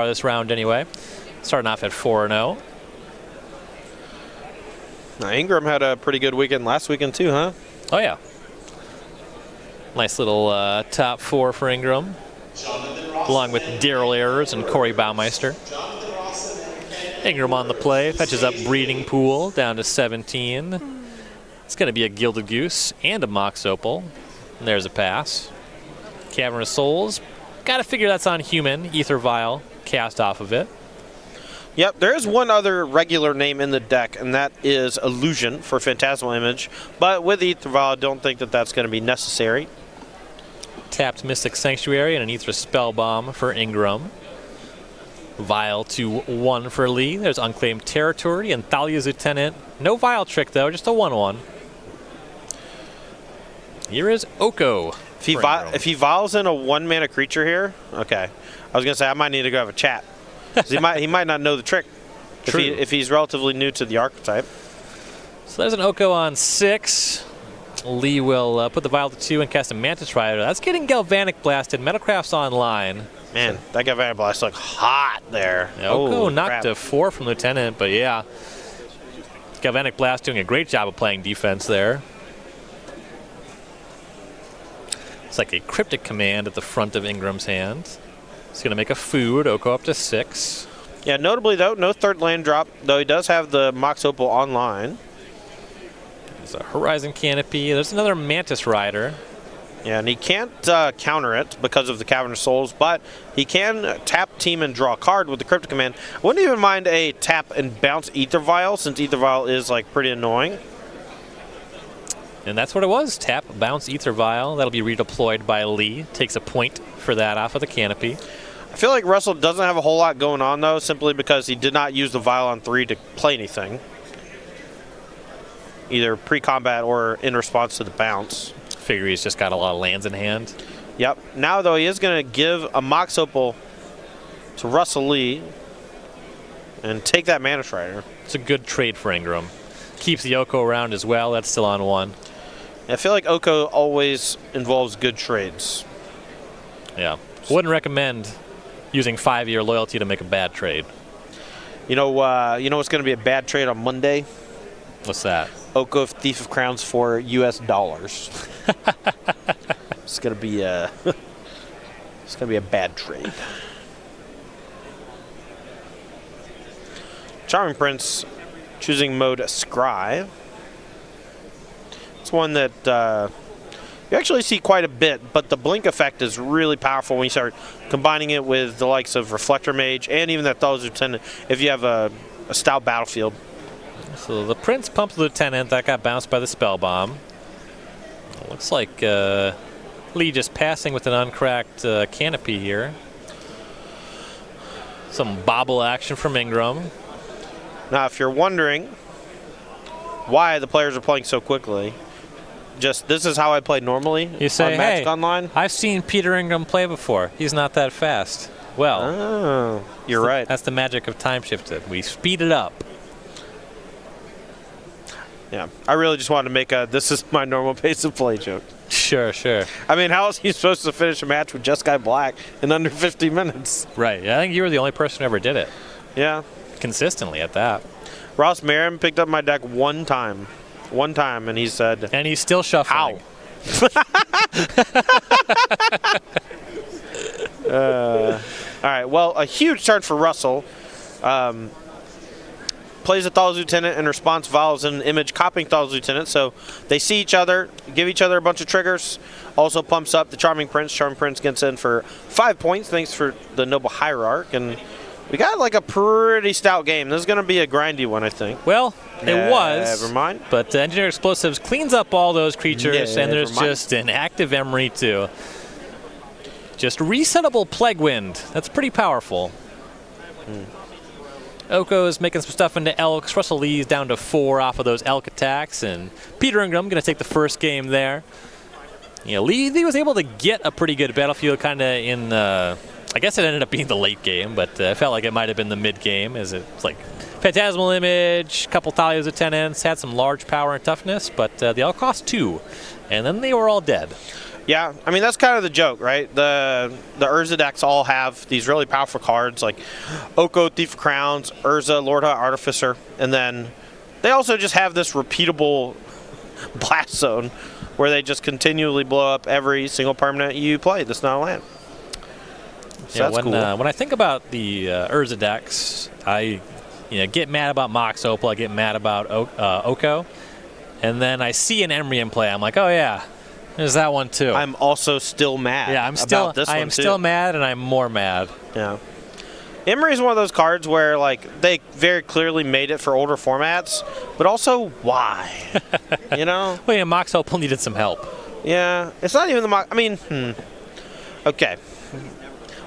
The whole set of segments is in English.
this round anyway. Starting off at 4-0. Now, Ingram had a pretty good weekend last weekend too, huh? Oh, yeah. Nice little top 4 for Ingram, along with Daryl Ayers and Corey Baumeister. Ingram on the play, fetches up Breeding Pool down to 17. It's going to be a Gilded Goose and a Mox Opal. And there's a pass. Cavernous Souls. Got to figure that's on Human. Ether Vial cast off of it. Yep, there is one other regular name in the deck, and that is Illusion for Phantasmal Image. But with Ether Vial, I don't think that that's going to be necessary. Tapped Mystic Sanctuary and an Ether Spell Bomb for Ingram. Vial to 1 for Lee. There's Unclaimed Territory and Thalia's Lieutenant. No Vial trick, though, just a 1/1. Here is Oko. If he vials in a 1-mana creature here, okay. I was going to say I might need to go have a chat. He might not know the trick if he's relatively new to the archetype. So there's an Oko on 6. Lee will put the Vial to 2 and cast a Mantis Rider. That's getting Galvanic Blasted. Metalcraft's online. Man, that Galvanic Blast looked hot there. Yeah, Oko knocked to 4 from Lieutenant, but yeah. Galvanic Blast doing a great job of playing defense there. It's like a Cryptic Command at the front of Ingram's hand. He's going to make a food. Oko up to 6. Yeah, notably, though, no 3rd land drop, though he does have the Mox Opal online. There's a Horizon Canopy. There's another Mantis Rider. Yeah, and he can't counter it because of the Cavernous Souls, but he can tap team and draw a card with the Cryptic Command. I wouldn't even mind a tap and bounce Ether Vial, since Ether Vial is like pretty annoying. And that's what it was. Tap, bounce, Ether Vial. That'll be redeployed by Lee. Takes a point for that off of the Canopy. I feel like Russell doesn't have a whole lot going on, though, simply because he did not use the Vial on 3 to play anything. Either pre-combat or in response to the bounce. Figure he's just got a lot of lands in hand. Yep. Now, though, he is going to give a Mox Opal to Russell Lee and take that Mantis Rider. It's a good trade for Ingram. Keeps the Oko around as well. That's still on 1. I feel like Oko always involves good trades. Yeah. Wouldn't recommend using 5-year loyalty to make a bad trade. You know what's going to be a bad trade on Monday? What's that? Oko Thief of Crowns for US dollars. It's going to be a bad trade. Charming Prince choosing mode Scry. It's one that you actually see quite a bit, but the blink effect is really powerful when you start combining it with the likes of Reflector Mage and even that Thalia's Lieutenant if you have a stout battlefield. So the Prince pumps the Lieutenant. That got bounced by the Spell Bomb. Looks like Lee just passing with an uncracked Canopy here. Some bobble action from Ingram. Now, if you're wondering why the players are playing so quickly, just this is how I play normally. You say, on Magic hey, Online. I've seen Peter Ingram play before. He's not that fast. Well, you're right. That's the magic of Time Shifted. We speed it up. Yeah, I really just wanted to make a this is my normal pace of play joke. Sure. I mean, how is he supposed to finish a match with just Guy Black in under 50 minutes? Right. I think you were the only person who ever did it. Yeah. Consistently at that. Ross Merrim picked up my deck one time, and he said... And he's still shuffling. All right, well, a huge turn for Russell. Plays a Thalia's Lieutenant in response, Vials an image, copying Thalia's Lieutenant. So they see each other, give each other a bunch of triggers. Also pumps up the Charming Prince. Charming Prince gets in for 5 points, thanks for the Noble Hierarch. And we got like a pretty stout game. This is going to be a grindy one, I think. Well, it was. Never mind. But Engineer Explosives cleans up all those creatures, and there's just an active Emery, too. Just resettable Plague Wind. That's pretty powerful. Oko is making some stuff into Elks. Russell Lee's down to 4 off of those Elk attacks, and Peter Ingram going to take the first game there. You know, Lee was able to get a pretty good battlefield kind of in, I guess it ended up being the late game, but I felt like it might have been the mid game, as it's like Phantasmal Image, a couple Thalia's Lieutenants, had some large power and toughness, but they all cost 2, and then they were all dead. Yeah, I mean, that's kind of the joke, right? The Urza decks all have these really powerful cards like Oko, Thief of Crowns, Urza, Lord Hut, Artificer, and then they also just have this repeatable blast zone where they just continually blow up every single permanent you play that's not a land. So yeah, that's cool. When I think about the Urza decks, I get mad about Mox Opal, I get mad about Oko, and then I see an Emery in play. I'm like, oh yeah, there's that one too. I'm also still mad. Yeah, I am still mad, and I'm more mad. Yeah. Emery is one of those cards where, like, they very clearly made it for older formats, but also why? You know? Well, yeah, Mox Opal needed some help. Yeah, it's not even the Mox. I mean, okay.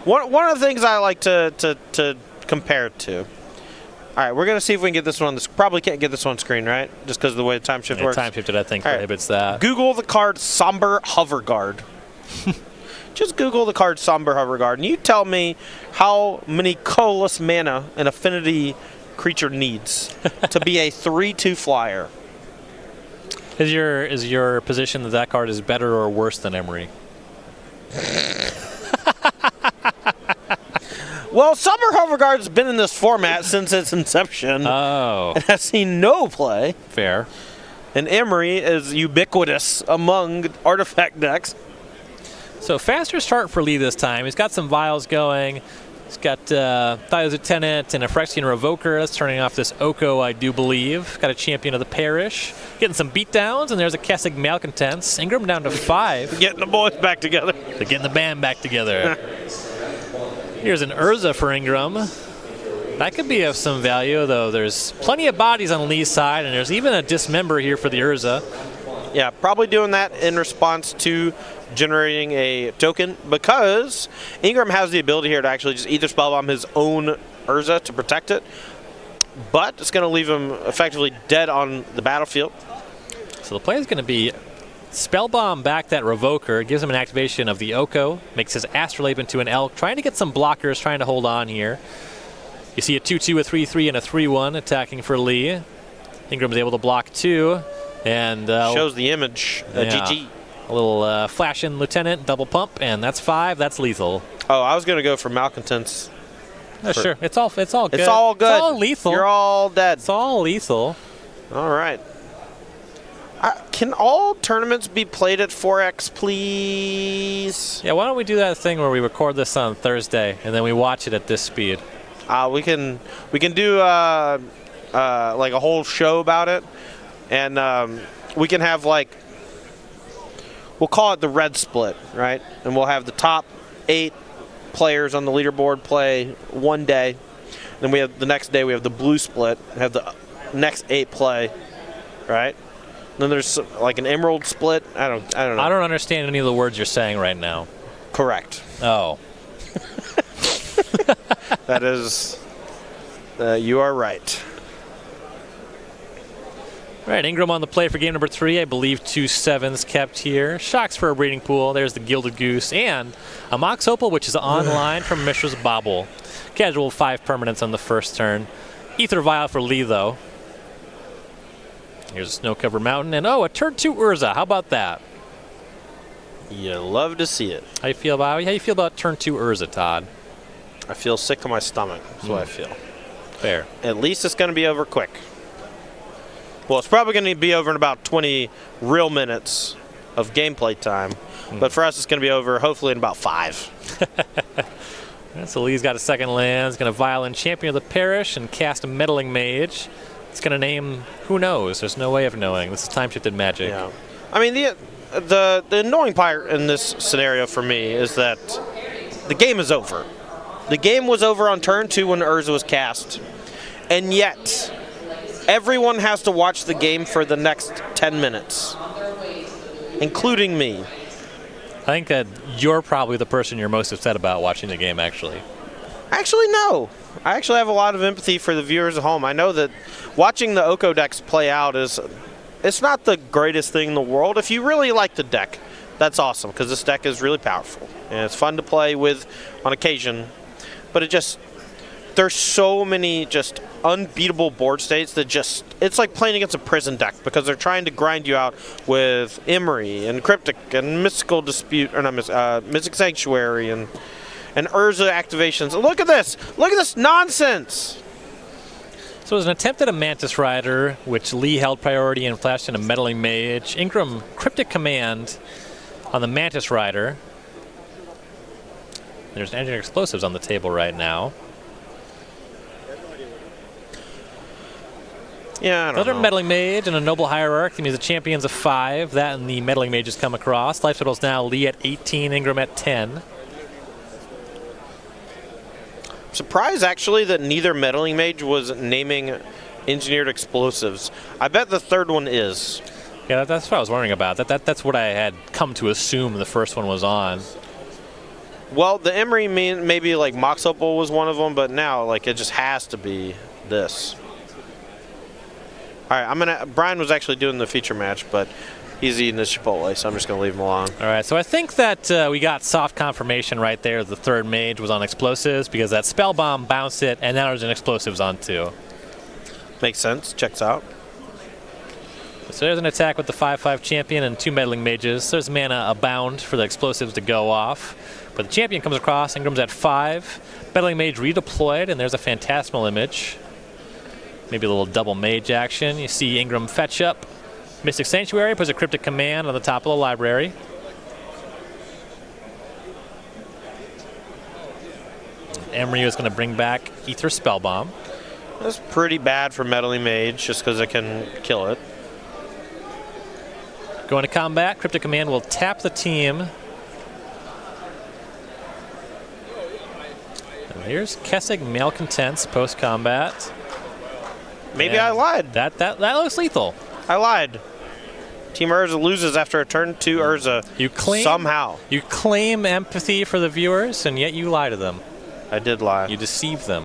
One of the things I like to compare it to. All right, we're gonna see if we can get this one on the. Probably can't get this on screen, right? Just because of the way the time shift works. Time shifted, I think, All prohibits that. Google the card Somber Hover Guard. Just Google the card Somber Hover Guard, and you tell me how many colorless mana an affinity creature needs to be a 3/2 flyer. Is your position that card is better or worse than Emery? Well, Summer Hover Guard's been in this format since its inception. Oh. It has seen no play. Fair. And Emery is ubiquitous among artifact decks. So faster start for Lee this time. He's got some vials going. He's got Thio's Lieutenant and a Phyrexian Revoker. That's turning off this Oko, I do believe. Got a Champion of the Parish. Getting some beatdowns, and there's a Kessig Malcontents. Ingram down to 5. Getting the boys back together. They're getting the band back together. Here's an Urza for Ingram. That could be of some value, though. There's plenty of bodies on Lee's side, and there's even a Dismember here for the Urza. Yeah, probably doing that in response to generating a token, because Ingram has the ability here to actually just either spellbomb his own Urza to protect it, but it's going to leave him effectively dead on the battlefield. So the play is going to be spellbomb back that Revoker, gives him an activation of the Oko, makes his Astrolabe into an Elk, trying to get some blockers, trying to hold on here. You see a 2/2, a 3/3, and a 3/1 attacking for Lee. Ingram's able to block 2. And shows the image. GG. A little Flash-in Lieutenant, double pump, and that's 5. That's lethal. Oh, I was going to go for Malcontents. Sure. It's all good. It's all good. It's all lethal. You're all dead. It's all lethal. All right. Can all tournaments be played at 4x, please? Yeah, why don't we do that thing where we record this on Thursday and then we watch it at this speed? We can do like a whole show about it. And we can have, like, we'll call it the red split, right? And we'll have the top 8 players on the leaderboard play one day. Then we have the next day we have the blue split and have the next 8 play, right? Then there's like an emerald split. I don't know. I don't understand any of the words you're saying right now. Correct. Oh. That is, you are right. All right, Ingram on the play for game number 3. I believe 2 7s kept here. Shocks for a breeding pool. There's the Gilded Goose and a Mox Opal, which is online from Mishra's Bauble. Casual 5 permanents on the first turn. Ether Vial for Lee, though. Here's a Snow-Covered Mountain. And, a turn 2 Urza. How about that? You love to see it. How you feel about turn 2 Urza, Todd? I feel sick to my stomach. That's what I feel. Fair. At least it's going to be over quick. Well, it's probably going to be over in about 20 real minutes of gameplay time. But for us, it's going to be over hopefully in about 5. So Lee's got a second land. He's going to Vial in Champion of the Parish and cast a Meddling Mage. It's going to name, who knows? There's no way of knowing. This is time-shifted magic. Yeah. I mean, the annoying part in this scenario for me is that the game is over. The game was over on turn 2 when Urza was cast. And yet, everyone has to watch the game for the next 10 minutes, including me. I think that you're probably the person you're most upset about watching the game, actually. Actually, no. I actually have a lot of empathy for the viewers at home. I know that watching the Oko decks play out it's not the greatest thing in the world. If you really like the deck, that's awesome, because this deck is really powerful. And it's fun to play with on occasion. But there's so many just unbeatable board states that it's like playing against a prison deck because they're trying to grind you out with Emery and Cryptic and Mystical Dispute, or not Mystic Sanctuary and Urza activations. Look at this! Look at this nonsense! So it was an attempt at a Mantis Rider, which Lee held priority and flashed in a Meddling Mage. Ingram Cryptic Command on the Mantis Rider. There's Engineered Explosives on the table right now. Yeah, I don't know. Another Meddling Mage and a Noble Hierarch. That means the champion's a 5. That and the Meddling Mages come across. Life totals now Lee at 18, Ingram at 10. Surprised, actually, that neither Meddling Mage was naming Engineered Explosives. I bet the third one is. Yeah, that's what I was wondering about. That's what I had come to assume the first one was on. Well, the Emery maybe like Mox Opal was one of them, but now like it just has to be this. All right, Brian was actually doing the feature match, but he's eating his Chipotle, so I'm just going to leave him alone. All right, so I think that we got soft confirmation right there. The third mage was on explosives because that spell bomb bounced it, and now there's an explosives on too. Makes sense. Checks out. So there's an attack with the 5/5 champion and 2 meddling mages. There's mana abound for the explosives to go off. But the champion comes across. Ingram's at 5. Meddling mage redeployed, and there's a phantasmal image. Maybe a little double mage action. You see Ingram fetch up Mystic Sanctuary, puts a Cryptic Command on the top of the library. Emery is going to bring back Ether Spellbomb. That's pretty bad for Meddling Mage, just because it can kill it. Going to combat, Cryptic Command will tap the team. And here's Kessig Malcontents post-combat. Maybe I lied. That looks lethal. I lied. Team Urza loses after a turn to Urza. You claim somehow. You claim empathy for the viewers, and yet you lie to them. I did lie. You deceive them.